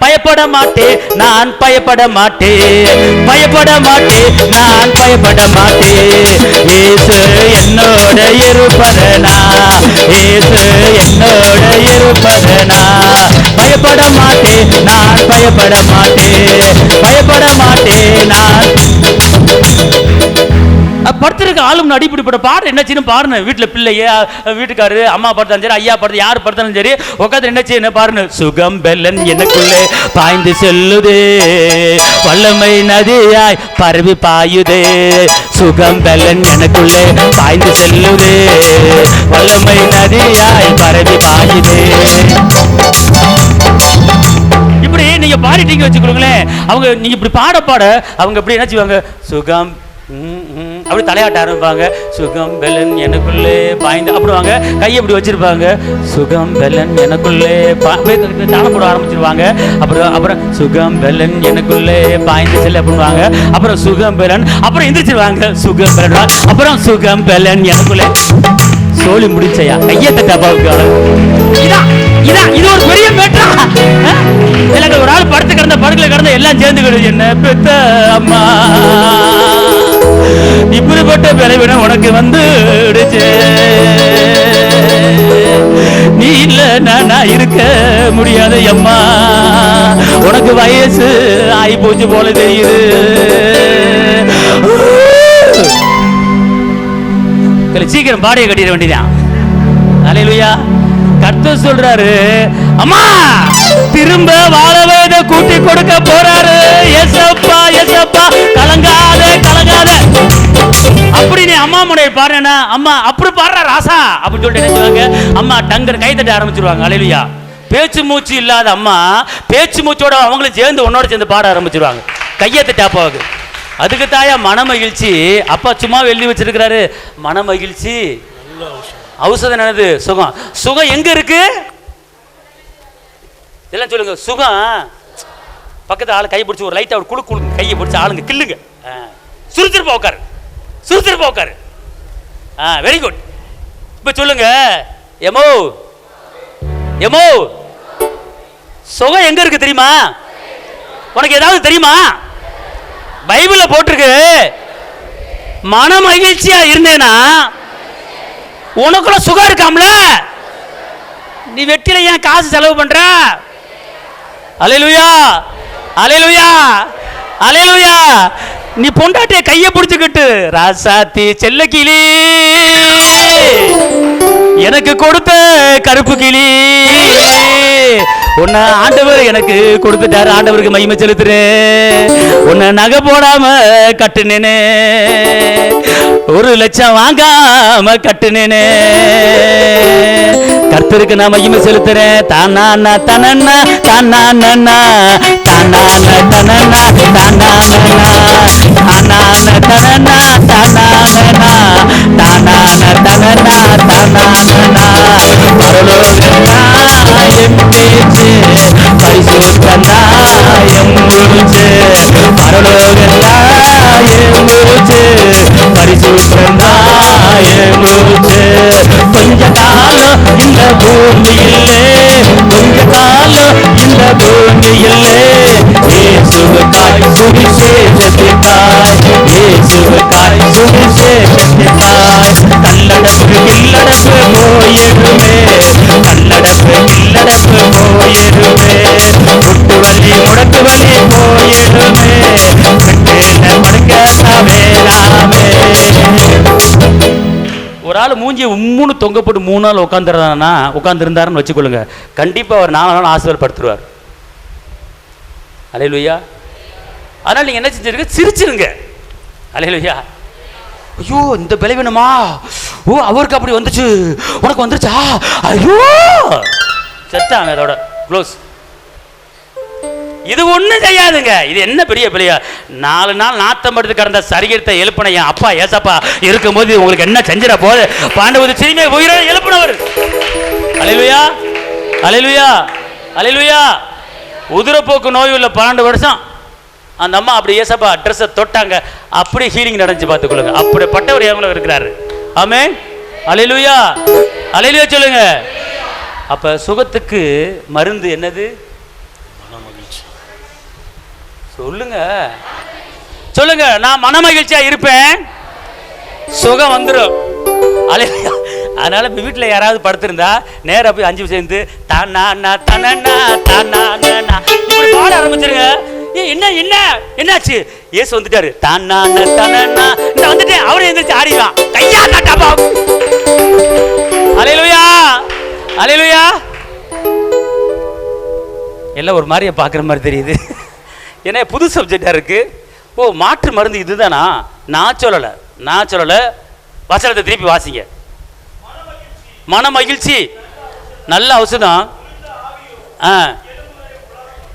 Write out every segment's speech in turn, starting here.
பயப்பட மாட்டேன், நான் பயப்பட மாட்டேன், பயப்பட மாட்டேன், நான் பயப்பட மாட்டேன். இயேசு என்னோட இருப்பதனா, இயேசு என்னோட இருப்பதனா. பயப்பட மாட்டேன், நான் பயப்பட மாட்டேன், பயப்பட மாட்டேன் நான். படுத்திருக்க ஆளும் அடிப்படிப்பட்ட பாடு என்னச்சுன்னு பாருங்க. வீட்டில் பிள்ளைய வீட்டுக்காரு அம்மா படுத்தாலும் சரி, ஐயா படுத்து யார் படுத்தாலும் சரி, உட்காந்து என்னச்சு என்ன பாருங்க. சுகம் பெல்லன் எனக்குள்ளே பாய்ந்து செல்லுதே, வல்லமை நதியாய் பரவி பாயுதே. சுகம் பெல்லன் எனக்குள்ளே பாய்ந்து செல்லுதே, வல்லமை நதியாய் பரவி பாயுதே. இப்படி நீங்க பாடிட்டீங்க வச்சுக்கோங்களேன். அவங்க நீங்க இப்படி பாட பாட அவங்க எப்படி என்ன செய்வாங்க, சுகம் அப்படி தலையாட்ட ஆரம்பிப்பாங்க. சுகம் பெலன் எனக்குள்ளே பாய்ந்து அப்படிவாங்க. கையை இப்படி வச்சிருப்பாங்க. சுகம் பெலன் எனக்குள்ளே தாளம் போட ஆரம்பிச்சிருவாங்க. அப்புறம் சுகம் பெலன் எனக்குள்ளே பாய்ந்து செல்ல அப்படிவாங்க. அப்புறம் சுகம் பெலன், அப்புறம் எந்திரிச்சிருவாங்க. சுகம் பெலன், அப்புறம் சுகம் பெலன் எனக்குள்ளே. சோழி முடிச்சையா கையை தட்டாப்பாவுக்கு. இது ஒரு பெரிய மேட்டா. எனக்கு ஒரு ஆள் படுத்து கிடந்த படுக்கல கிடந்த எல்லாம் சேர்ந்து என்ன பெத்த அம்மா, இப்படிப்பட்ட பிறவினம் உனக்கு வந்து நீ இல்ல நானா இருக்க முடியாத அம்மா. உனக்கு வயசு ஆகி போச்சு போல தெரியுது. சீக்கிரம் பாடியை கட்டிட வேண்டியதான். அல்லேலூயா. கர்த்தர் சொல்றாரு, அம்மா திரும்ப வாழவேத கூட்டி கொடுக்க போறாரு. ஏசப்பா ஏசப்பா கலங்காத கலங்காத அப்படின்னு அம்மா முனையை பாருன்னா, அம்மா அப்படி பாடுற ராசா அப்படின்னு சொல்லிட்டு என்ன சொல்லுவாங்க, அம்மா டங்கர் கை தட்ட ஆரம்பிச்சிருவாங்க. அல்லேலூயா. பேச்சு மூச்சு இல்லாத அம்மா பேச்சு மூச்சோட அவங்களும் சேர்ந்து உன்னோட சேர்ந்து பாட ஆரம்பிச்சிருவாங்க. கையை தட்ட அப்பாவுக்கு. அதுக்கு தாயா மன மகிழ்ச்சி. அப்பா சும்மா எழுதி வச்சிருக்கிறாரு, மன மகிழ்ச்சி ஔஷதம் என்னது, சுகம். சுகம் எங்க இருக்கு எல்லாம் சொல்லுங்க. சுகம் பக்கத்து ஆளு கை பிடிச்சி ஒரு லைட்டா ஒரு குழு குழு கையை பிடிச்சி ஆளுங்க கிள்ளுங்க. சுறுசுறுப்பா உட்காரு, சுறுசுறுப்பா உட்காரு. Very good. இப்ப சொல்லுங்க, எமோ எமோ சுகம் எங்க இருக்கு தெரியுமா? உனக்கு ஏதாவது தெரியுமா? பைபிள்ல போட்டிருக்கு, மன மகிழ்ச்சியா இருந்தேனா உனக்குள்ள சுகம் இருக்காம்ல. நீ வெட்டில ஏன் காசு செலவு பண்ற? அல்லேலூயா அல்லேலூயா அல்லேலூயா. நீ பொண்டாட்டிய கையை பிடிச்சுக்கிட்டு, ராசாத்தி செல்ல கிளி எனக்கு கொடுத்த கருப்பு கிளி, உன்னை ஆண்டவர் எனக்கு கொடுத்துட்டாரு, ஆண்டவருக்கு மகிமை செலுத்துறேன். உன்னை நகை போடாம கட்டுனேனே, 1 லட்சம் வாங்காம கட்டுனேனே, கர்த்தருக்கு நான் மகிமை செலுத்துறேன். தானா தனன்னா தானா தானா தனன்னா தானா தனனா கொஞ்ச காலம் இந்த பூமியிலே, கொஞ்ச காலம் இந்த பூமியிலே, இயேசுவுக்காய் சுவிசேஷத்திற்காய், இயேசுவுக்காய் சுவிசேஷத்திற்காய். கல்லடப்பு கில்லடப்பு போயிடுமே, கல்லடப்பு கில்லடப்பு போயிடுமே, முட்டு வலி முடக்கு வலி போயிடுமே, கட்டேன படுக்க வேணாமே. ஒரு ஆள் மூஞ்சி உம்முன்னு தொங்கப்பட்டு 3 நாள் உட்காந்துருந்தாருன்னு வச்சுக்கொள்ளுங்க, கண்டிப்பா அவர் 4 நாள் ஆசீர்வாதப்படுத்துவார். அல்லேலூயா. அதனால நீங்க என்ன செஞ்சிருங்க, சிரிச்சிருங்க. அல்லேலூயா. ஐயோ இந்த பலவீனமா, ஓ அவருக்கு அப்படி வந்துச்சு, உனக்கு வந்துருச்சா, ஐயோ செத்தாங்க, அதோட க்ளோஸ். இது ஒண்ணும் செய்யாதுங்க. இது என்ன பெரிய பிள்ளையா? 4 நாள் நாத்தம் எடுத்து கடந்த சரீரத்தை எழுப்பின என் அப்பா ஏசப்பா இருக்கும்போது உங்களுக்கு என்ன செஞ்சிட போது? பாண்டவது சீமை உயிரை எழுப்பினவர். அல்லேலூயா, அல்லேலூயா, அல்லேலூயா. உதிரப்போக்கு நோய் உள்ள 12 வருஷம் அந்த அம்மா அப்படி ஏசப்பா ட்ரெஸ்ஸை தொட்டாங்க, அப்படி ஹீலிங் நடந்துச்சு. பார்த்துக்கொள்ளுங்க, அப்படிப்பட்டவர் எவ்வளவு இருக்கிறாரு. ஆமென், அல்லேலூயா, அல்லேலூயா சொல்லுங்க. அப்ப சுகத்துக்கு மருந்து என்னது? சொல்லுங்க, சொல்லுங்க. நான் மன மகிழ்ச்சியா இருப்பேன், சுகம் வந்துடும். அல்லேலூயா. அதனால வீட்டில் யாராவது படுத்திருந்தா நேராக போய் 5 சேர்ந்து தானா தானா தானா இப்படி பாட ஆரம்பிச்சிருங்க. என்ன என்ன என்னாச்சு? ஏசு வந்துட்டாரு. தானா தானா நான் வந்துட்டேன். அவரே எந்திரிச்சு ஆடிடுவான். கையா தட்டாப்பா. அல்லேலூயா, அல்லேலூயா. எல்லாம் ஒரு மாதிரியே பார்க்குற மாதிரி தெரியுது. ஏன்னா புது சப்ஜெக்டாக இருக்கு. ஓ, மாற்று மருந்து இதுதானா? நான் சொல்லலை. வசனத்தை திருப்பி வாசிங்க. மன மகிழ்ச்சி நல்ல ஔஷதம்.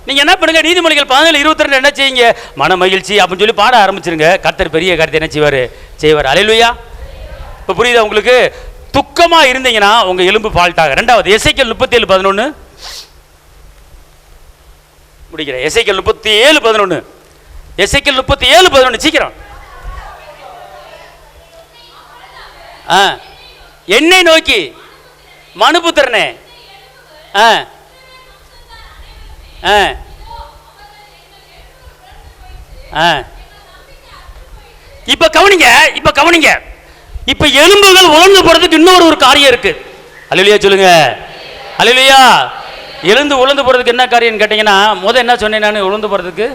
நீங்க என்ன பண்ணுங்க, நீதிமொழிகள் 14:22 என்ன செய்யுங்க? மன மகிழ்ச்சி அப்படின்னு சொல்லி பாட ஆரம்பிச்சிருங்க. கர்த்தர் பெரிய காரியத்தை என்ன செய்வார். அல்லேலூயா. இப்போ புரியுதா உங்களுக்கு? துக்கமா இருந்தீங்கன்னா உங்க எலும்பு ஃபால்ட்டாக. 2வது எசேக்கியேல் 37:11 முடிக்கிற. எசேக்கியேல் 37:11 எசேக்கியேல் 37:11 சீக்கிரம். என்னை நோக்கி மனுபுத்திரனே, இப்ப கவனிங்க. இப்ப எலும்புகள் உலர்ந்து போறதுக்கு இன்னொரு காரியம் இருக்கு. அல்லேலூயா சொல்லுங்க, அல்லேலூயா. எழுந்து உலர்ந்து போறதுக்கு என்ன காரியம் கேட்டீங்கன்னா, என்ன சொன்னேன் நான் உலர்ந்து போறதுக்கு?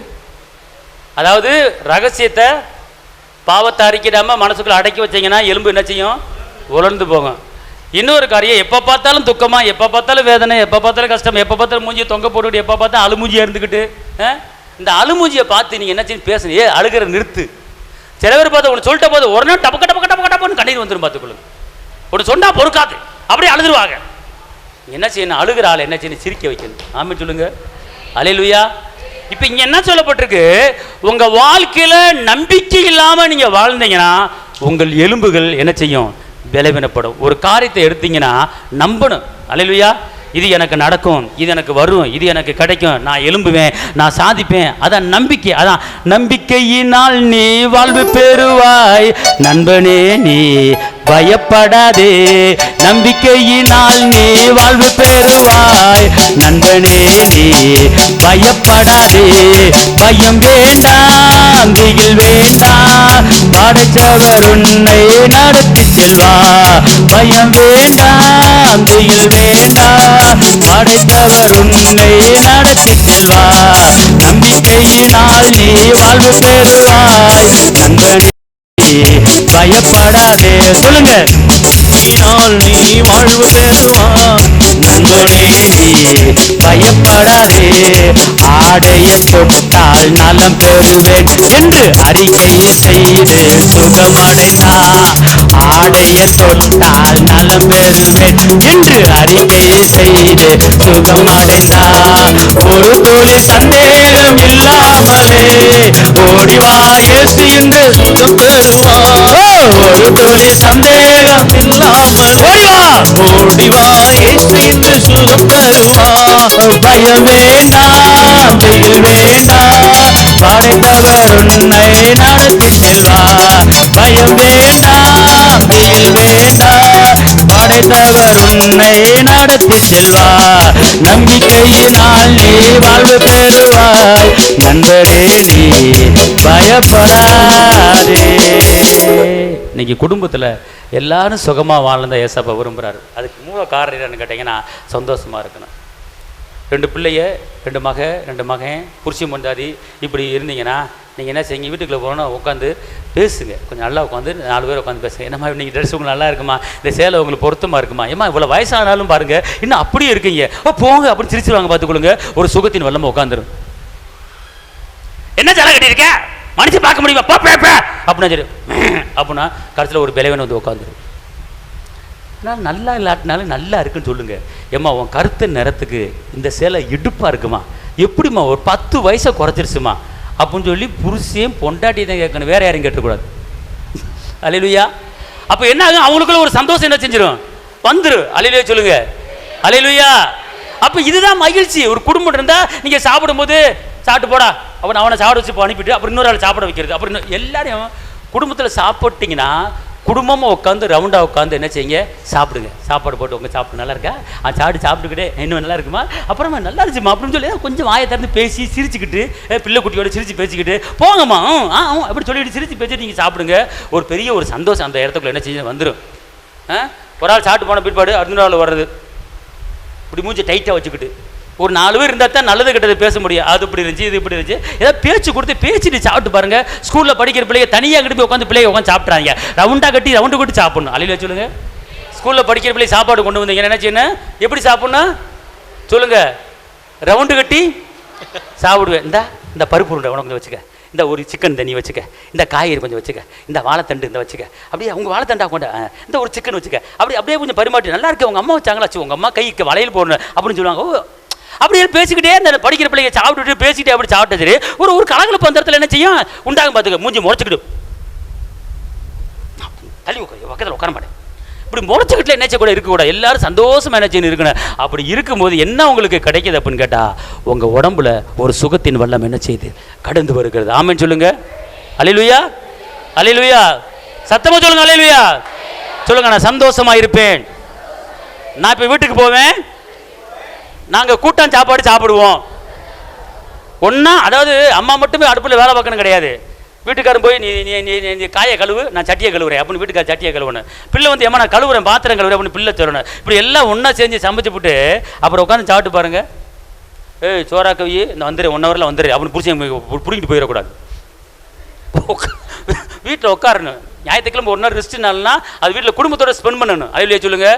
அதாவது ரகசியத்தை பாவத்தை அறிக்கிடாம மனசுக்குள்ள அடக்கி வச்சீங்கன்னா எலும்பு என்ன செய்யும்? உலர்ந்து போகும். இன்னொரு காரியம், எப்போ பார்த்தாலும் துக்கமா, எப்போ பார்த்தாலும் வேதனை, எப்போ பார்த்தாலும் கஷ்டம், எப்போ பார்த்தாலும் மூஞ்சியை தொங்க போட்டுக்கிட்டு, எப்போ பார்த்தாலும் அழுமூஞ்சியா இருந்துக்கிட்டு, இந்த அழுமூஞ்சியை பார்த்து நீங்க என்ன செய்ய பேசுங்க? அழுகிற நிறுத்து. சில பேர் பார்த்து ஒன்று சொல்லிட்ட போது உடனே டப்புன்னு கண்ணீர் வந்துடும். பார்த்துக்கொள்ளுங்க. ஒன்று சொன்னா பொறுக்காது, அப்படியே அழுதுருவாங்க. என்ன செய்யணும்? அழுகிற ஆள் என்ன செய்யணும்? சிரிக்க வைக்கணும். ஆமென் சொல்லுங்க, அல்லேலூயா. இப்போ இங்க என்ன சொல்லப்பட்டிருக்கு? உங்க வாழ்க்கையில நம்பிக்கை இல்லாம நீங்க வாழ்ந்தீங்கன்னா உங்கள் எலும்புகள் என்ன செய்யும்? பலவீனப்படும். ஒரு காரியத்தை எடுத்தீங்கன்னா நம்பணும். அல்லேலூயா. இது எனக்கு நடக்கும், இது எனக்கு வரும், இது எனக்கு கிடைக்கும், நான் எழும்புவேன், நான் சாதிப்பேன். அதான் நம்பிக்கை. அதான் நம்பிக்கையினால் நீ வாழ்வு பெறுவாய் நண்பனே, நீ பயப்படாதே. நம்பிக்கையினால் நீ வாழ்வு பெறுவாய் நண்பனே, நீ பயப்படாதே. பயம் வேண்டாம், திகில் வேண்டாம், படைத்தவர் உன்னை நடத்தி செல்வா. பயம் வேண்டாம், திகில் வேண்டாம், படைத்தவர் உன்னை நடத்தி செல்வா. நம்பிக்கையினால் நீ வாழ்வு பெறுவாய் நண்பனே, பயப்படாதே. சொல்லுங்க, நீ வாழ்வு பெறுவாய் நண்பனே, பயப்படாதே. ஆடைய தொட்டால் நலம் பெறுவேன் என்று அறிக்கையை செய்து சுகமடைந்தார். ஆடைய தொட்டால் நலம் பெறுவேன் என்று அறிக்கையை செய்து சுகமடைந்தார். ஒரு துளி சந்தேகம் இல்லாமலே ஓடிவா இயேசு என்று சுகம் பெறுவார். ஒரு துளி சந்தேகம் இல்லாமல் ஓடிவா இயேசு என்று சுகம் பெறுவார். பயம் வேண்டாம், வெயில் வேண்டாம், படைத்தவர் உன்னை நடத்தி செல்வார். பயம் வேண்டாம், வெயில் வேண்டாம், படைத்தவர் உன்னை நடத்தி செல்வார். நம்பிக்கையினால் நீ வாழ்வு பெறுவாய் நண்பரே, நீ பயப்படாதே. இன்னைக்கு குடும்பத்துல எல்லாரும் சுகமா வாழ்ந்த ஏசப்பா விரும்புறாரு. அதுக்கு மூல காரணம் என்னன்னு கேட்டீங்கன்னா, சந்தோஷமா இருக்கணும். 2 பிள்ளைய, 2 மகன், புருஷி மண்டாதி இப்படி இருந்தீங்கன்னா நீங்கள் என்ன செய்யுங்க? வீட்டுக்குள்ளே போனால் உட்காந்து பேசுங்க. கொஞ்சம் நல்லா உட்காந்து 4 பேர் உட்காந்து பேசுங்க. என்னம்மா நீங்கள் ட்ரெஸ் உங்களுக்கு நல்லா இருக்குமா? இந்த சேலை உங்களுக்கு பொருத்தமாக இருக்குமா? ஏம்மா இவ்வளோ வயசானாலும் பாருங்கள் இன்னும் அப்படியே இருக்கீங்க, போங்க அப்படின்னு சிரிச்சிருவாங்க. பார்த்துக்கொள்ளுங்க, ஒரு சுகத்தின் வெள்ளமாக உட்காந்துரும். என்ன சேலை கட்டியிருக்க? மனுஷன் பார்க்க முடியுமா? அப்படின்னா சரி அப்படின்னா கடைசியில் ஒரு பலவீனம் வந்து உட்காந்துரும். ஆனால் நல்லா இல்லாட்டினாலும் நல்லா இருக்குன்னு சொல்லுங்க. ஏம்மா உன் கருத்து நிறத்துக்கு இந்த சேலை இடுப்பாக இருக்குமா? எப்படிம்மா ஒரு 10 வயசை குறைச்சிருச்சுமா அப்படின்னு சொல்லி புருஷன் பொண்டாட்டி தான் கேட்கணும், வேற யாரும் கேட்டக்கூடாது. அல்லேலூயா. அப்போ என்ன ஆகும், அவங்களுக்குள்ள ஒரு சந்தோஷம் என்ன செஞ்சிடும், வந்துடும். அல்லேலூயா சொல்லுங்க, அல்லேலூயா. அப்போ இதுதான் மகிழ்ச்சி. ஒரு குடும்பம் இருந்தால் நீங்கள் சாப்பிடும்போது சாப்பிட்டு போடா அவனை சாப்பிட வச்சு அனுப்பிட்டு அப்புறம் இன்னொரு ஆள் சாப்பிட வைக்கிறது. அப்புறம் எல்லாரையும் குடும்பத்தில் சாப்பிட்டீங்கன்னா குடும்பமாக உட்காந்து ரவுண்டாக உட்காந்து என்ன செய்யுங்க, சாப்பிடுங்க. சாப்பாடு போட்டு உங்கள் சாப்பிட்டு நல்லா இருக்கா, சாப்பிட்டுக்கிட்டே இன்னும் நல்லா இருக்குமா, அப்புறமா நல்லா இருந்துச்சுமா அப்படின்னு சொல்லி கொஞ்சம் வாயை திறந்து பேசி சிரிச்சுக்கிட்டு, பிள்ளை குட்டியோட சிரிச்சு பேசிக்கிட்டு போங்கம்மா அப்படி சொல்லிட்டு சிரிச்சு பேசிட்டு நீங்கள் சாப்பிடுங்க. ஒரு பெரிய ஒரு சந்தோஷம் அந்த இடத்துக்குள்ள என்ன செய்ய வந்துடும். ஒரு ஆள் சாப்பிட்டு போன பிற்பாடு அடுத்த நாள் வர்றது இப்படி மூஞ்சி டைட்டாக வச்சுக்கிட்டு, ஒரு 4 பேர் இருந்தால் தான் நல்லது கெட்டது பேச முடியும். அது இப்படி இருந்துச்சு, இது இப்படி இருந்துச்சு, ஏதாவது பேச்சு கொடுத்து பேசிட்டு சாப்பிட்டு பாருங்க. ஸ்கூலில் படிக்கிற பிள்ளைங்க தனியாக கிட்ட போய் உட்காந்து பிள்ளைங்க உட்காந்து சாப்பிட்றாங்க. ரவுண்டாக கட்டி ரவுண்டு கொட்டி சாப்பிடணும். அல்லேலூயா சொல்லுங்க. ஸ்கூலில் படிக்கிற பிள்ளை சாப்பாடு கொண்டு வந்தீங்க என்ன செய்யணும், எப்படி சாப்பிட்ணும் சொல்லுங்க, ரவுண்டு கட்டி சாப்பிடுவேன். இந்த பருப்பு உருண்டை உனக்கு கொஞ்சம் வச்சுக்க, இந்த ஒரு சிக்கன் தண்ணி வச்சுக்க, இந்த காய்கறி கொஞ்சம் வச்சுக்க, இந்த வாழைத்தண்டு இந்த வச்சுக்க, அப்படியே அவங்க வாழைத்தண்டா கொண்ட இந்த ஒரு சிக்கன் வச்சுக்க, அப்படியே கொஞ்சம் பரிமாற்றி நல்லா இருக்கு உங்கள் அம்மா வச்சாங்களாச்சு, உங்கள் அம்மா கைக்கு வளையல் போடணும் அப்படின்னு சொல்லுவாங்க. ஓ அப்படியே பேசிக்கிட்டே இந்த படிக்கிற பிள்ளைங்க சாப்பிட்டுட்டு பேசிக்கிட்டே அப்படி சாப்பிட்டா சரி ஒரு கலகலப்பு அந்த இடத்துல என்ன செய்யும் உண்டாகும். பார்த்துக்க மூஞ்சி முறைச்சிக்கிட்டு தள்ளி பக்கத்தில் உட்கார மாட்டேன். இப்படி முறைச்சிக்கிட்டுல என்ன கூட இருக்கக்கூடாது. எல்லாரும் சந்தோஷமா என்ன செய்யணும் இருக்கணும். அப்படி இருக்கும்போது என்ன உங்களுக்கு கிடைக்கிது அப்படின்னு கேட்டால் உங்கள் உடம்புல ஒரு சுகத்தின் வல்லம் என்ன செய்யுது கடந்து வருகிறது. ஆமென் சொல்லுங்க. அல்லேலூயா, அல்லேலூயா. சத்தமா சொல்லுங்க, அல்லேலூயா சொல்லுங்க. நான் சந்தோஷமா இருப்பேன். நான் இப்போ வீட்டுக்கு போவேன், நாங்கள் கூட்டம் சாப்பாடு சாப்பிடுவோம் ஒன்றா. அதாவது அம்மா மட்டுமே அடுப்பில் வேலை பார்க்கணும் கிடையாது. வீட்டுக்காரன் போய் நீ காயை கழுவு, நான் சட்டியை கழுவுறேன் அப்படின்னு வீட்டுக்கார சட்டியை கழுவணும். பிள்ளை வந்து ஏமா நான் கழுவுறேன் பாத்திரம் கழுவுறேன் அப்படின்னு பிள்ளை சொல்லணும். இப்படி எல்லாம் ஒன்றா செஞ்சு சமைச்சு போட்டு அப்புறம் உட்காந்து சாப்பிட்டு பாருங்க. சோறா கவி இந்த வந்துடு 1 ஹவரில் வந்துடு அப்படின்னு புடிச்சு பிடிக்கிட்டு போயிடக்கூடாது. வீட்டில் உட்காரணும். ஞாயிற்றுக்கிழமை 1 நாள் ரெஸ்ட்னால்னா அது வீட்டில் குடும்பத்தோட ஸ்பெண்ட் பண்ணணும். அல்லேலூயா சொல்லுங்க.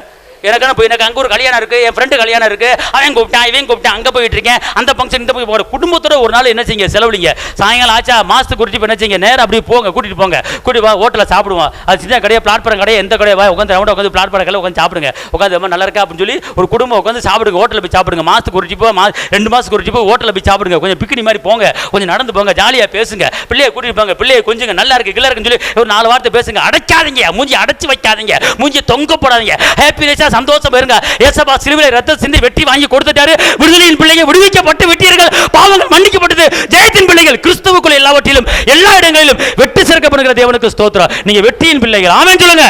எனக்கு அங்கே ஒரு கல்யாணம் இருக்குது, என் ஃப்ரெண்டு கல்யாணம் இருக்குது, அவன் கூப்பிட்டான் இவன் கூப்பிட்டான், அங்கே போயிட்டு இருக்கேன், அந்த ஃபங்க்ஷன் இந்த போய் போகிற குடும்பத்தோட ஒரு நாள் என்ன செய்யுங்க செலவழிங்க. சாயங்காலம் ஆச்சா மாதத்துக்கு கூட்டிட்டு என்ன செய்யுங்க, நேரம் அப்படியே போங்க, கூட்டிட்டு போங்க, கூட்டிட்டு வா ஹோட்டலில் சாப்பிடுவோம். அது சின்ன கடையாக பிளாட்பாரம் கடையை எந்த கடையை வா உட்காந்து ரவுண்டாக உட்காந்து பிளாட்பாரம் கடையில் உட்காந்து சாப்பிடுங்க. உட்காந்து ரொம்ப நல்லா இருக்கா அப்படின்னு சொல்லி ஒரு குடும்பம் உட்காந்து சாப்பிடுங்க. ஹோட்டலில் போய் சாப்பிடுங்க. மாதத்துக்கு கூட்டிட்டு போ 2 மாதத்துக்கு கூட்டிட்டு போய் ஹோட்டலில் போய் சாப்பிடுங்க. கொஞ்சம் பிக்கினி மாதிரி போங்க, கொஞ்சம் நடந்து போங்க, ஜாலியாக பேசுங்க, பிள்ளையை கூட்டிட்டு போங்க, பிள்ளையை கொஞ்சம் நல்லா இருக்கு கிளா இருக்குன்னு சொல்லி ஒரு 4 வார்த்தை பேசுங்க. அடைக்காதீங்க, மூஞ்சி அடைச்சி வைக்காதீங்க, மூஞ்சி தொங்க போடாதீங்க. ஹாப்பினஸா சந்தோஷம் இருங்க. ஏசப்பா சிலுவையில் ரத்தம் சிந்தி வெட்டி வாங்கி கொடுத்துட்டாரு. விடுதலையின் பிள்ளைகள் விடுவிக்கப்பட்டு விட்டீர்கள், பாவங்கள் மன்னிக்கப்பட்டது. ஜெயத்தின் பிள்ளைகள் கிறிஸ்துவுக்குள் எல்லாவற்றிலும் எல்லா இடங்களிலும் வெற்றி சேர்க்கப்படுகிற தேவனுக்கு ஸ்தோத்திரம். நீங்க வெற்றியின் பிள்ளைகள். ஆமென் சொல்லுங்க.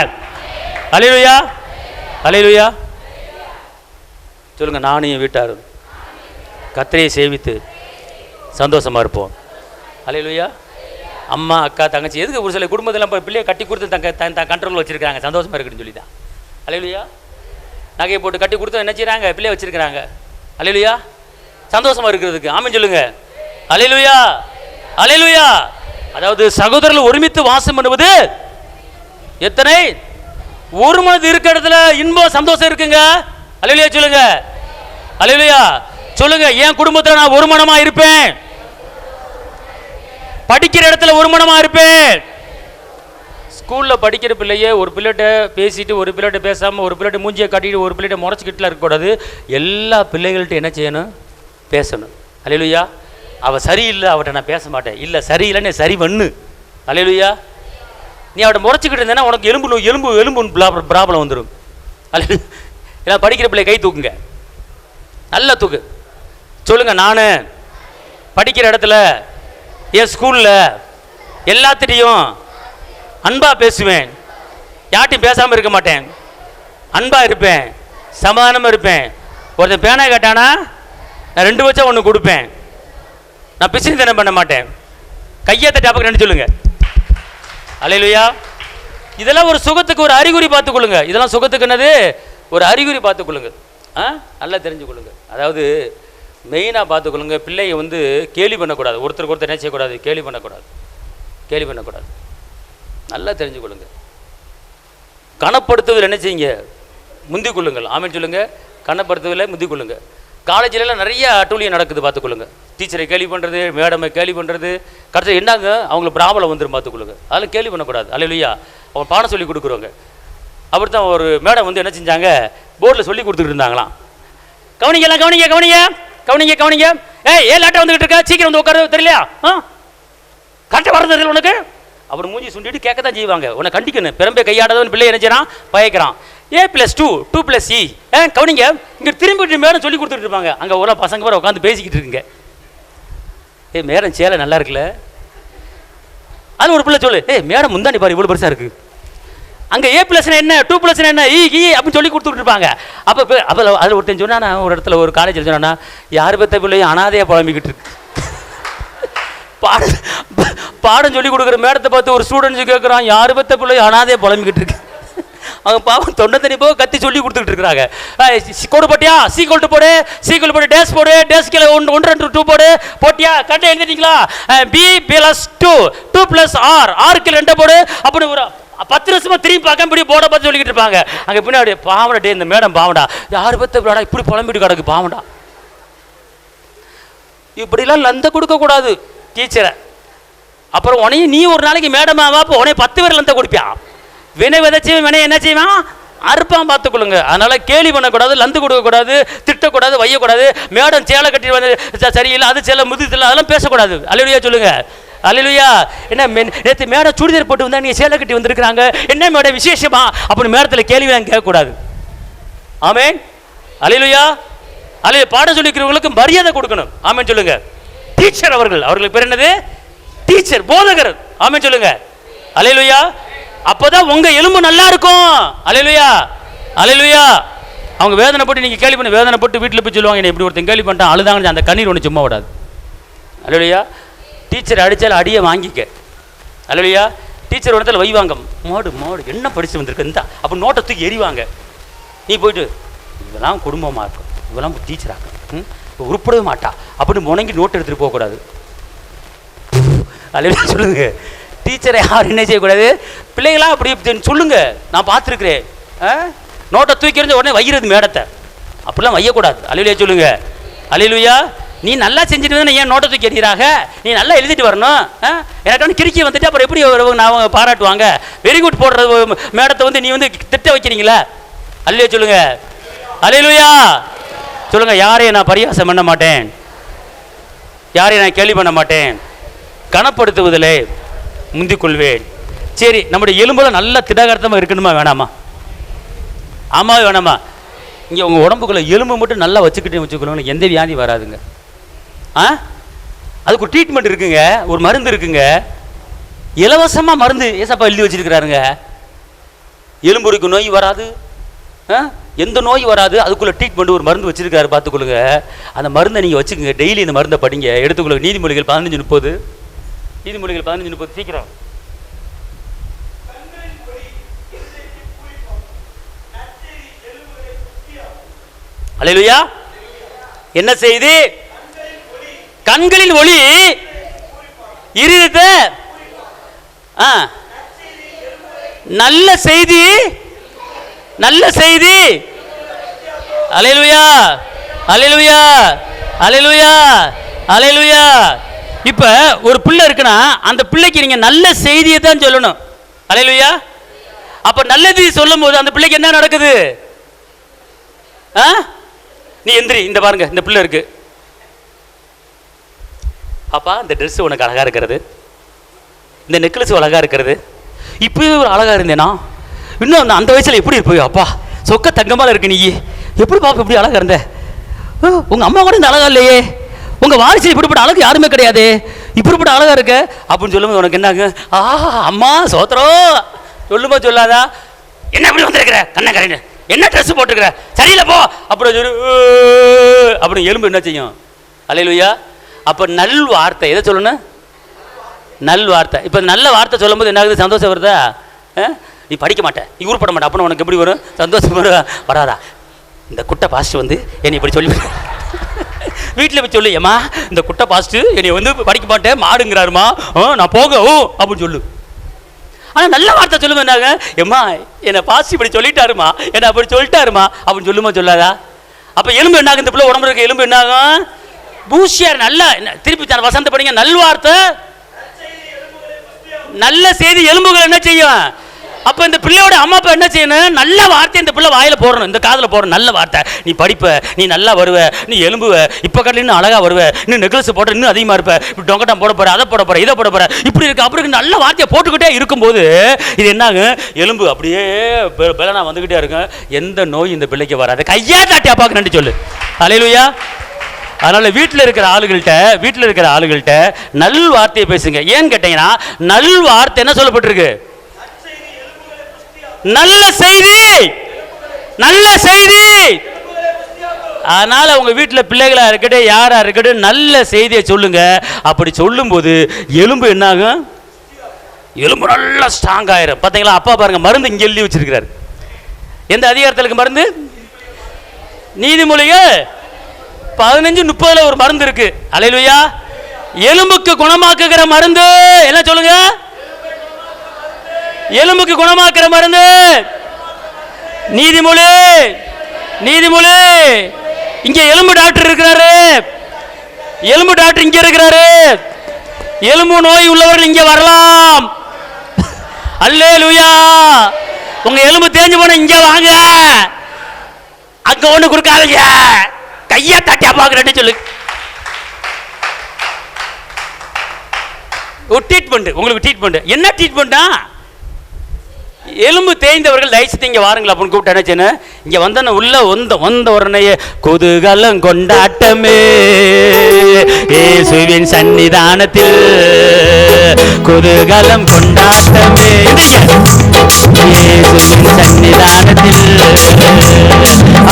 அல்லேலூயா, அல்லேலூயா சொல்லுங்க. நானும் என் வீட்டாரும் கர்த்தரை சேவித்து சந்தோஷமா இருப்போம். அல்லேலூயா. அம்மா அக்கா தங்கச்சி எதுக்கு ஒரு சில குடும்பத்தெல்லாம் பிள்ளையை கட்டி கொடுத்து தங்க கண்ட்ரோல் வச்சிருக்காங்க, சந்தோஷமா இருக்குன்னு சொல்லி தான். அல்லேலூயா. நகையை போட்டு கட்டி கொடுத்து என்ன செய்யறாங்க, பிள்ளைய வச்சிருக்கிறாங்க. அல்லேலூயா. சந்தோஷமா இருக்கிறதுக்கு. ஆமென் சொல்லுங்க. அல்லேலூயா, அல்லேலூயா. அதாவது சகோதரர்கள் ஒருமித்து வாசம் பண்ணுவது எத்தனை ஒரு மனது இருக்கிற இடத்துல இன்பம் சந்தோஷம் இருக்குங்க. அல்லேலூயா சொல்லுங்க. அல்லேலூயா சொல்லுங்க. என் குடும்பத்தில் நான் ஒரு மனமா இருப்பேன், படிக்கிற இடத்துல ஒரு மனமா இருப்பேன். ஸ்கூலில் படிக்கிற பிள்ளைய ஒரு பிள்ளைகிட்ட பேசிட்டு ஒரு பிள்ளைகிட்ட பேசாமல் ஒரு பிள்ளைகிட்ட மூஞ்சியை காட்டிட்டு ஒரு பிள்ளைகிட்ட முறைச்சிக்கிட்டுலாம் இருக்கக்கூடாது. எல்லா பிள்ளைகள்கிட்ட என்ன செய்யணும், பேசணும். அல்லேலூயா. அவள் சரியில்லை அவட்ட நான் பேச மாட்டேன், இல்லை சரியில்லைன்னு சரி பண்ணு. அல்லேலூயா. நீ அவட்ட முறைச்சிக்கிட்டு இருந்தேன்னா உனக்கு எலும்பு ப்ராப்ளம் வந்துடும். அல்லேலூயா. எல்லாம் படிக்கிற பிள்ளை கை தூக்குங்க, நல்லா தூக்கு. சொல்லுங்க. நான் படிக்கிற இடத்துல என் ஸ்கூலில் எல்லாத்திட்டையும் அன்பா பேசுவேன், யார்ட்டையும் பேசாமல் இருக்க மாட்டேன், அன்பா இருப்பேன், சமாதானமாக இருப்பேன். ஒருத்தன் பேனா கேட்டானா நான் 2 வச்சா 1 கொடுப்பேன். நான் பிசினி தனம் பண்ண மாட்டேன். கையேற்ற டாப்புக்கு 2 சொல்லுங்க. அல்லேலூயா. இதெல்லாம் ஒரு சுகத்துக்கு ஒரு அறிகுறி பார்த்துக்கொள்ளுங்க. இதெல்லாம் சுகத்துக்கு என்னது ஒரு அறிகுறி பார்த்துக்கொள்ளுங்க. நல்லா தெரிஞ்சுக்கொள்ளுங்க. அதாவது மெயினாக பார்த்துக்கொள்ளுங்க. பிள்ளைங்க வந்து கேலி பண்ணக்கூடாது, ஒருத்தருக்கு ஒருத்தர் என்ன செய்யக்கூடாது, கேலி பண்ணக்கூடாது, கேலி பண்ணக்கூடாது. நல்லா தெரிஞ்சுக்கொள்ளுங்க. கனப்படுத்துவதில் என்ன செய்யுங்க, முந்திக் கொள்ளுங்கள். ஆமென் சொல்லுங்க. கனப்படுத்துவதில் முந்திக் கொள்ளுங்க. காலேஜிலலாம் நிறைய அட்டூழியம் நடக்குது, பார்த்துக்கொள்ளுங்க. டீச்சரை கேலி பண்ணுறது, மேடமை கேலி பண்ணுறது, கடைசி என்னங்க அவங்களுக்கு ப்ராப்ளம் வந்துடும், பார்த்துக்கொள்ளுங்க. அதெல்லாம் கேலி பண்ணக்கூடாது. அல்லேலூயா. அவங்க பாடம் சொல்லி கொடுக்குறவங்க. அப்படி தான் ஒரு மேடம் வந்து என்ன செஞ்சாங்க, போர்டில் சொல்லி கொடுத்துட்டு இருந்தாங்களாம். கவனிக்கலாம், கவனிங்க கவனிங்க கவனிங்க கவனிங்க. ஏன் லேட்டாக வந்துகிட்டு இருக்க, சீக்கிரம் வந்து உட்காரு, தெரியலையா, கரெக்டாக வரது தெரியல உனக்கு. அப்புறம் மூஞ்சி சுண்டிட்டு கேட்க தான் செய்வாங்க. உன்னை கண்டிக்கணும். பெரும்பே கையாடாதவன் பிள்ளை என்ன செய்யறான், பயக்கிறான். A+2 2+E கவனிங்க. இங்கே திரும்பிட்டு மேடம் சொல்லி கொடுத்துட்டு இருப்பாங்க. அங்கே ஒரு பசங்க பேர் உட்காந்து பேசிக்கிட்டு இருக்குங்க. மேடம் சேலை நல்லா இருக்குல்ல, அது ஒரு பிள்ளை சொல்லு, மேடம் முந்தாண்டி பாரு இவ்வளோ பெருசாக இருக்கு. அங்கே A+ என்ன 2+ என்ன ஈ அப்படின்னு சொல்லி கொடுத்துட்டு இருப்பாங்க. அப்போ அதில் ஒருத்தன் சொன்னா, ஒரு இடத்துல ஒரு காலேஜில் சொன்னா, யார் பெற்ற பிள்ளையும் அனாதையாக புலம்பிக்கிட்டு இருக்கு. பாடம் சொல்லி கொடுக்குற மேடத்தை பார்த்து ஒரு ஸ்டூடெண்ட்ஸ் கேட்குறான், யார் பெற்ற பிள்ளையும் அனாதையாக புலம்பிக்கிட்டு இருக்கு. அவங்க பாவம் தொண்டை தண்ணி போக கத்தி சொல்லி கொடுத்துக்கிட்டு இருக்கிறாங்க. கோடு போட்டியா, சீக்கிரம் போடு, சீக்கிரம் போடு, டேஸ் போடு, டேஸ் கீழே 1 2 2 போடு, போட்டியா, கரெக்டாக எழுதிட்டீங்களா, B+2 2+R ஆருக்கு 2 போடு அப்படின்னு ஒரு 10 நிமிஷமா திரும்பி பார்க்க இப்படி போட பார்த்து சொல்லிக்கிட்டு இருப்பாங்க. அங்கே பின்னாடி பாவடா, டே இந்த மேடம் பாவடா, யார் பத்த பிள்ளாடா இப்படி புலம்பிட்டு கிடக்கு பாவடா. இப்படிலாம் லந்த கொடுக்கக்கூடாது டீச்சரை. அப்புறம் உனையும் நீ ஒரு நாளைக்கு மேடமாவா, அப்போ உனைய 10 பேர் லந்த கொடுப்பியான். வினை விதைச்சவன் வினை என்ன செய்வான், அறுப்பான், பார்த்துக்கொள்ளுங்க. அதனால கேலி பண்ணக்கூடாது, லந்து கொடுக்கக்கூடாது, திட்டக்கூடாது, வையக்கூடாது. மேடம் சேலை கட்டி வந்து சரியில்லை, அது சேலை முதிர்த்தில்லை, அதெல்லாம் பேசக்கூடாது. அல்லேலூயா சொல்லுங்க, அல்லேலூயா. என்ன நேற்று மேடம் சுடிதார் போட்டு வந்தா நீங்க சேலை கட்டி வந்திருக்கிறாங்க, என்ன மேடம் விசேஷமா அப்படின்னு மேடத்தில் கேள்வி கேட்கக்கூடாது. ஆமேன், அல்லேலூயா. அல்லே பாடம் சொல்லிக்கிறவங்களுக்கு மரியாதை கொடுக்கணும். ஆமேன் சொல்லுங்க. டீச்சர் அவர்களுக்கு பேர் என்னது, டீச்சர், போதகர். ஆமேன் சொல்லுங்க, அல்லேலூயா. அப்போதான் உங்க எலும்பு நல்லா இருக்கும். அல்லேலூயா, அல்லேலூயா. அவங்க வேதனைப்பட்டு நீங்க கேள்வி பண்ண வேதனைப்பட்டு வீட்டில் போய் சொல்லுவாங்க, இப்படி ஒருத்தன் கேள்வி பண்ணிட்டான் அழுதாங்க, அந்த கண்ணீர் ஒன்று சும்மா விடாது. அல்லேலூயா. டீச்சர் அடித்தாலும் அடியை வாங்கிக்க. அல்லேலூயா. டீச்சர் இடத்துல வைவாங்க, மாடு என்ன படிச்சு வந்திருக்கு இந்த அப்போ நோட்டை தூக்கி எறிவாங்க. நீ போயிட்டு இதெல்லாம் குடும்பமாக இருக்கும், இதெல்லாம் டீச்சராக உருப்படவே மாட்டா அப்படின்னு முணங்கி நோட்டு எடுத்துகிட்டு போகக்கூடாது. அல்லேலூயா சொல்லுங்க. டீச்சரை யாரும் என்ன செய்யக்கூடாது, பிள்ளைகளாம் அப்படி சொல்லுங்க, நான் பார்த்துருக்குறேன். நோட்டை தூக்கி எறிஞ்ச உடனே வைக்கிறது மேடத்தை, அப்படிலாம் வையக்கூடாது. அல்லேலூயா சொல்லுங்க, அல்லேலூயா. நீ நல்லா செஞ்சுட்டு வந்து ஏன் நோட்டை தூக்கி எறிகிறாங்க, நீ நல்லா எழுதிட்டு வரணும். எனக்கு கிறுக்கி வந்துட்டு அப்புறம் எப்படி நான் பாராட்டுவாங்க. வெரி குட் போடுற மேடத்தை வந்து நீ வந்து திட்ட வைக்கிறீங்களா. அல்லேலூயா சொல்லுங்க, அல்லேலூயா சொல்லுங்க. யாரையும் நான் பரியாசம் பண்ண மாட்டேன், யாரையும் நான் கேள்வி பண்ண மாட்டேன், கனப்படுத்துவதில்லை முந்திக் கொள்வேன். சரி, நம்முடைய எலும்புல நல்லா திடகாரத்தமாக இருக்கணுமா வேணாமா, ஆமா வேணாமா. இங்கே உங்கள் உடம்புக்குள்ள எலும்பு மட்டும் நல்லா வச்சுக்கொள்ளுங்க, எந்த வியாதி வராதுங்க. அதுக்கு ஒரு ட்ரீட்மெண்ட் இருக்குங்க, ஒரு மருந்து இருக்குங்க, இலவசமாக மருந்து ஏசப்பா எழுதி வச்சிருக்கிறாருங்க. எலும்புக்கு நோய் வராது, எந்த நோய் வராது, அதுக்குள்ள ட்ரீட்மெண்ட் ஒரு மருந்து வச்சிருக்காரு, பார்த்துக்கொள்ளுங்க. அந்த மருந்தை நீங்கள் வச்சுக்கோங்க, டெய்லி இந்த மருந்தை படிங்க, எடுத்துக்கொள்ளுங்க. நீதிமொழிகள் 15:30, நீதிமொழிகள் 15:30 சீக்கிரம். அல்லேலூயா. என்ன செய்தி, கண்களின் ஒளி இருதயத்தை, நல்ல செய்தி, நல்ல செய்தி. அல்லேலூயா, அல்லேலூயா, அல்லேலூயா, அல்லேலூயா. இப்ப ஒரு பிள்ளை இருக்குன்னா அந்த பிள்ளைக்கு நீங்க நல்ல செய்தியை தான் சொல்லணும். அல்லேலூயா. அப்ப நல்லது சொல்லும் போது அந்த பிள்ளைக்கு என்ன நடக்குது, நீ எந்திரி, இந்த பாருங்க இந்த பிள்ளை இருக்கு, பாப்பா இந்த ட்ரெஸ் உனக்கு அழகா இருக்கிறது, இந்த நெக்லஸ் அழகா இருக்கிறது, இப்பவே ஒரு அழகா இருந்தேனா, இன்னும் அந்த வயசுல எப்படி இருப்போம், அப்பா சொக்க தங்கமால இருக்கு, நீ எப்படி பாப்பா இப்படி அழகா இருந்த, உங்க அம்மா கூட இந்த அழகா இல்லையே, உங்க வாரிசு இப்படிப்பட்ட அழகு யாருமே கிடையாது, இப்படிப்பட்ட அழகா இருக்க அப்படின்னு சொல்லும்போது உனக்கு என்னாங்க, அம்மா சோத்திரம் சொல்லுமா சொல்லாதா, என்ன இப்படி வந்திருக்கிற கண்ணக்கரைன்னு, என்ன ட்ரெஸ் போட்டுருக்கிற சரியில்லை போ அப்படி சொல்லு, அப்படி எலும்பு என்ன செய்யும். அல்லேலூயா. அப்போ நல் வார்த்தை எதை சொல்லணும், நல் வார்த்தை. இப்போ நல்ல வார்த்தை சொல்லும் போது என்ன ஆகுது, சந்தோஷம் வருதா, நீ படிக்க மாட்டேன், நீ உருப்பட மாட்டேன், அப்போ உனக்கு எப்படி வரும், சந்தோஷம் வராதா. இந்த குட்டை பாஸ்ட் வந்து என்னை இப்படி சொல்லி வீட்டில் போய் சொல்லு, ஏம்மா இந்த குட்டை பாஸ்ட் என்னை வந்து படிக்க மாட்டேன் மாடுங்கிறாருமா, நான் போக அப்படின்னு சொல்லு. ஆனால் நல்ல வார்த்தை சொல்லுங்க, என்னாங்க, ஏம்மா என்னை பாஸ்ட் இப்படி சொல்லிட்டாருமா, என்னை அப்படி சொல்லிட்டாருமா அப்படின்னு சொல்லுமா சொல்லாதா. அப்போ எலும்பு என்னாகும், இந்த பிள்ளை உடம்புல இருக்க எலும்பு என்னாகும், பூஷியார். நல்ல திருப்பி வசந்த படிங்க, நல்வார்த்தை நல்ல செய்தி எலும்புகள் என்ன செய்யும், அப்ப இந்த பிள்ளையோட அம்மா அப்பா என்ன செய்யணும்? நல்ல வார்த்தை இந்த பிள்ளை வாயில போடணும், இந்த காதுல போடணும். நல்ல வார்த்தை, நீ படிப்ப, நீ நல்லா வருவ, நீ எலும்புவ, இப்ப கடல இன்னும் அழகா வருவ, இன்னும் நெக்லஸ் போட இன்னும் அதிகமா இருப்ப, இப்படி டொங்கட்டம் போட போற, அதை போட போற, இதை போட போற, இப்படி இருக்கு அப்படி இருக்கு நல்ல வார்த்தையை போட்டுக்கிட்டே இருக்கும்போது இது என்னாகும்? எலும்பு அப்படியே பலனா வந்துகிட்டே இருக்கும். எந்த நோய் இந்த பிள்ளைக்கு வராது. கையா தாட்டி அப்பாக்கு நன்றி சொல்லு. அல்லேலூயா. அதனால வீட்டில் இருக்கிற ஆளுகள்கிட்ட நல் வார்த்தையை பேசுங்க. ஏன்னு கேட்டீங்கன்னா நல் வார்த்தை என்ன சொல்லப்பட்டிருக்கு? நல்ல செய்தி, நல்ல செய்தி. அதனால உங்க வீட்டில் பிள்ளைகளா இருக்கட்டும், யாரா இருக்கட்டும், நல்ல செய்தியை சொல்லுங்க. அப்படி சொல்லும் போது எலும்பு என்னாகும்? எலும்பு நல்லா ஸ்ட்ராங் ஆயிரும். பார்த்தீங்களா? அப்பா பாருங்க, மருந்து இங்கே எழுதி வச்சிருக்கிறார். எந்த அதிகாரத்திற்கு மருந்து? நீதிமொழிகள் 15:30 ஒரு மருந்து இருக்கு. அல்லேலூயா. எலும்புக்கு குணமாக்குகிற மருந்து என்ன சொல்லுங்க? எலும்புக்கு குணமாக்குற மருந்து நீதிமொழி. நீதிமொழி. இங்க எலும்பு டாக்டர் இருக்கிறாரு, எலும்பு டாக்டர் இங்க இருக்கிறாரு. எலும்பு நோய் உள்ளவர்கள் இங்க வரலாம். அல்லேலூயா. உங்க எலும்பு தேஞ்சு போன இங்க வாங்க, அங்க ஒண்ணு கொடுக்காதீங்க. கையா தட்டி அப்பாக்கு சொல்லு. ஒரு ட்ரீட்மெண்ட், உங்களுக்கு ட்ரீட்மெண்ட். என்ன ட்ரீட்மெண்ட்டா? எலும்பு தேய்ந்தவர்கள் தயவுசெய்து இங்க வாருங்கள் அப்படின்னு கூப்பிட்டு என்ன செய்யணும்? இங்க வந்த உள்ள வந்த உடனே குதூகலம் கொண்டாட்டமே இயேசுவின் சன்னிதானத்தில், குதூகலம் கொண்டாட்டமே இயேசுவின் சன்னிதானத்தில்,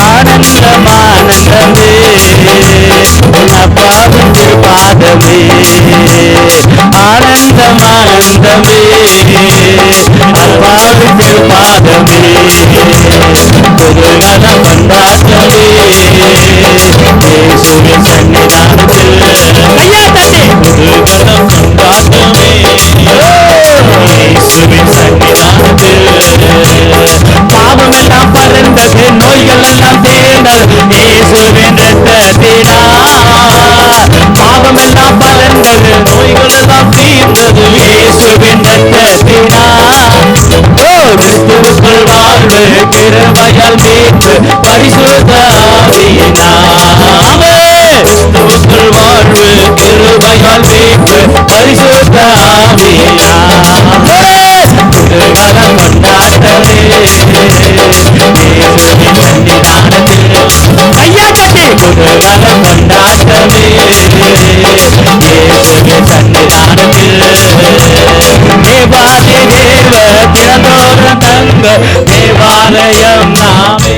ஆனந்தம் ஆனந்தமே அப்பாவின் திருப்பாதமே, ஆனந்தம் ஆனந்தமே அப்பாவின் திருப்பாதமே, குதூகலம் கொண்டாட்டமே இயேசுவின் சன்னிதானத்தில். ஐயா தட்டி குதூகலம் கொண்டாட்டமே இயேசுவின் சன்னிதானத்தில். பாவமெல்லாம் பறந்தது, நோய்கள் எல்லாம் தேர்ந்தது இயேசுவின் இரத்தத்தினால். பாவமெல்லாம் பறந்தது, நோய்கள் எல்லாம் தீர்ந்தது இயேசுவின் இரத்தத்தினால். கிறிஸ்துவுக்குள் வாழ்வு கிருபையால் மீட்பு பரிசுத்த ஆவியினாலே. கிறிஸ்துவுக்குள் வாழ்வு கிருபையால் மீட்பு பரிசுத்த ஆவியினாலே. குதூகலம் கொண்டாட்டமே இயேசுவின் சன்னிதானத்தில். கையா தட்டி குதூகலம் கொண்டாட்டமே இயேசுவின் சன்னிதானத்தில். தேவாதி தேவ தினந்தோறும் தங்க தேவாலயம் நாமே.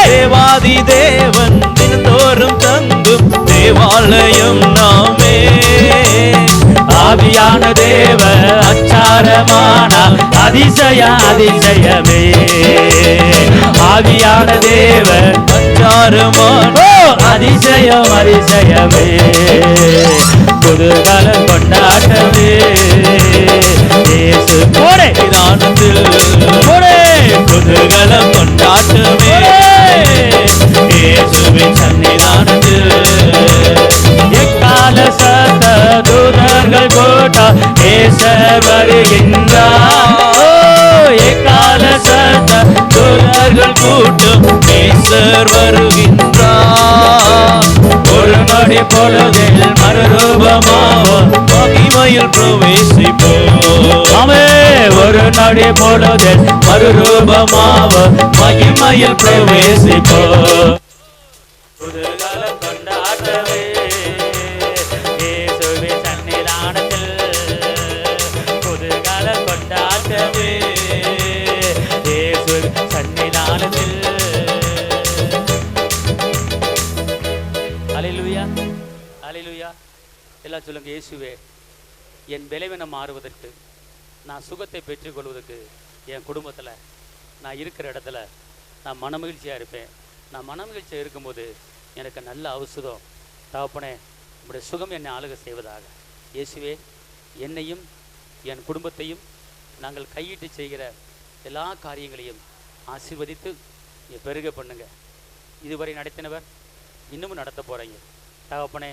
தேவாதி தேவன் தினந்தோறும் தங்கும் தேவாலயம் நாமே. ஆவியான தேவ அச்சாரமான அதிசய அதிசயமே. ஆவியான தேவ அச்சாரமான அதிசயம் அதிசயமே. குதூகலம் கொண்டாட்டமே இயேசு சன்னிதானத்தில். குதூகலம் கொண்டாட்டமே இயேசுவின் சன்னிதானத்தில். எக்கால சத்த தூதர்கள் கூட்டம் நேசர் வருகின்றார். எக்கால சத்த தூதர்கள் கூட்டம் நேசர் வருகின்றார். ஒரு நொடி பொழுதில் மறுரூபமாவோம் மகிமையில் பிரவேசிப்போம். ஆமே. ஒரு நொடி பொழுதில் மறுரூபமாவோம் மகிமையில் பிரவேசிப்போம். குதூகலம் கொண்டாட்டமே இயேசுவின் சன்னிதானத்தில். குதூகலம் கொண்டாட்டமே இயேசுவின் சன்னிதானத்தில். அல்லேலூயா. அல்லேலூயா. எல்லாம் சொல்லுங்க. இயேசுவே, என் பலவீனம் மாறுவதற்கு, நான் சுகத்தை பெற்றுக்கொள்வதற்கு, என் குடும்பத்தில் நான் இருக்கிற இடத்துல நான் மனமகிழ்ச்சியாக இருப்பேன். நான் மனமகிழ்ச்சியாக இருக்கும்போது எனக்கு நல்ல ஔஷதம் தகப்பனே, உங்களுடைய சுகம் என்னை ஆளுக செய்வதாக. இயேசுவே, என்னையும் என் குடும்பத்தையும் நாங்கள் கையிட்டு செய்கிற எல்லா காரியங்களையும் ஆசீர்வதித்து பெருக பண்ணுங்க. இதுவரை நடத்தினவர் இன்னமும் நடத்த போகிறீங்க தகப்பனே.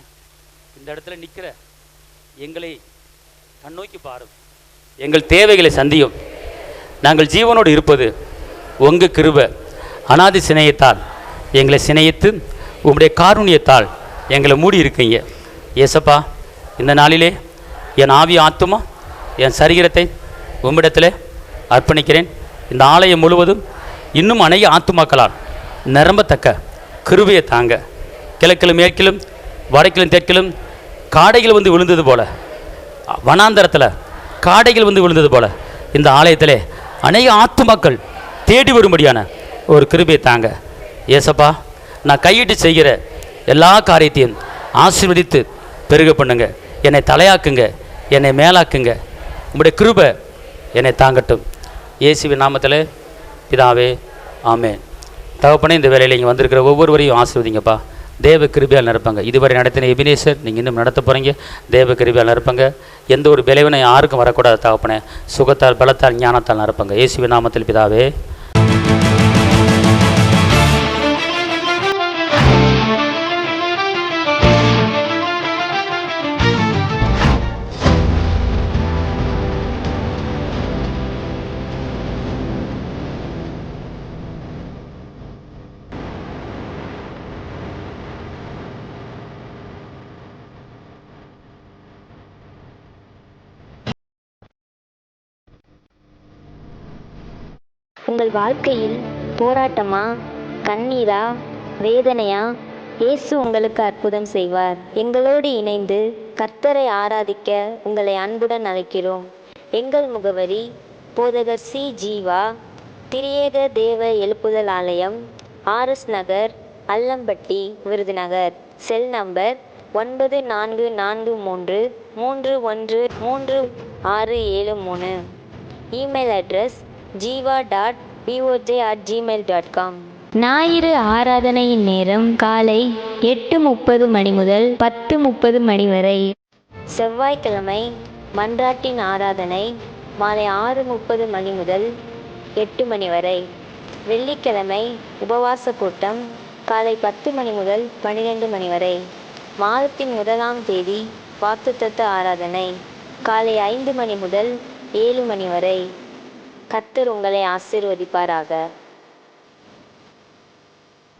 இந்த இடத்துல நிற்கிற எங்களை கண்ணோக்கி பாரும், எங்கள் தேவைகளை சந்தியும். நாங்கள் ஜீவனோடு இருப்பது உங்கள் கிருபை. அனாதி சிநேகத்தால் எங்களை சிநேகித்து உங்களுடைய காருண்யத்தால் எங்களை மூடி இருக்கீங்க ஏசப்பா. இந்த நாளிலே என் ஆவி ஆத்துமா என் சரீரத்தை உம்மிடத்தில் அர்ப்பணிக்கிறேன். இந்த ஆலயம் முழுவதும் இன்னும் அநேக ஆத்துமாக்களால் நிரம்பத்தக்க கிருபையை தாங்க. கிழக்கிலும் மேற்கிலும் வடக்கிலும் தெற்கிலும் காடைகள் வந்து விழுந்தது போல, வனாந்தரத்தில் காடைகள் வந்து விழுந்தது போல இந்த ஆலயத்திலே அநேக ஆத்துமாக்கள் தேடி வரும்படியான ஒரு கிருபையை தாங்க ஏசப்பா. நான் கையிட்டு செய்கிற எல்லா காரியத்தையும் ஆசீர்வதித்து பெருக பண்ணுங்க. என்னை தலையாக்குங்க, என்னை மேலாக்குங்க. உங்களுடைய கிருபை என்னை தாங்கட்டும் இயேசுவின் நாமத்தில் பிதாவே, ஆமென். தகப்பனே, இந்த வேலையில் இங்கே வந்திருக்கிற ஒவ்வொருவரையும் ஆசீர்வதிங்கப்பா. தேவ கிருபையால் நிரப்பங்க. இதுவரை நடத்தின எபினேசர் நீங்கள் இன்னும் நடத்த போகிறீங்க. தேவ கிருபையால் நிரப்பங்க. எந்த ஒரு விளைவினை யாருக்கும் வரக்கூடாது தகப்பனே. சுகத்தால், பலத்தால், ஞானத்தால் நிரப்பங்க இயேசுவின் நாமத்தில் பிதாவே. உங்கள் வாழ்க்கையில் போராட்டமா, கண்ணீரா, வேதனையா? இயேசு உங்களுக்கு அற்புதம் செய்வார். எங்களோடு இணைந்து கர்த்தரை ஆராதிக்க உங்களை அன்புடன் அழைக்கிறோம். எங்கள் முகவரி: போதகர் சி. ஜீவா, திரியேக தேவ எழுப்புதல் ஆலயம், RS Nagar, Allampatti, Virudhunagar. Cell number 9443313673. Email address jiva.boj@gmail.com. ஞாயிறு ஆராதனையின் நேரம் காலை 8:30 மணி முதல் 10:30 மணி வரை. செவ்வாய்க்கிழமை மன்றாட்டின் ஆராதனை மாலை 6:30 மணி முதல் 8 மணி வரை. வெள்ளிக்கிழமை உபவாச கூட்டம் காலை 10 மணி முதல் 12 மணி வரை. மாதத்தின் 1ஆம் தேதி வாக்குத்தத்த ஆராதனை காலை 5 மணி முதல் 7 மணி வரை. கர்த்தர் உங்களை ஆசீர்வதிப்பாராக.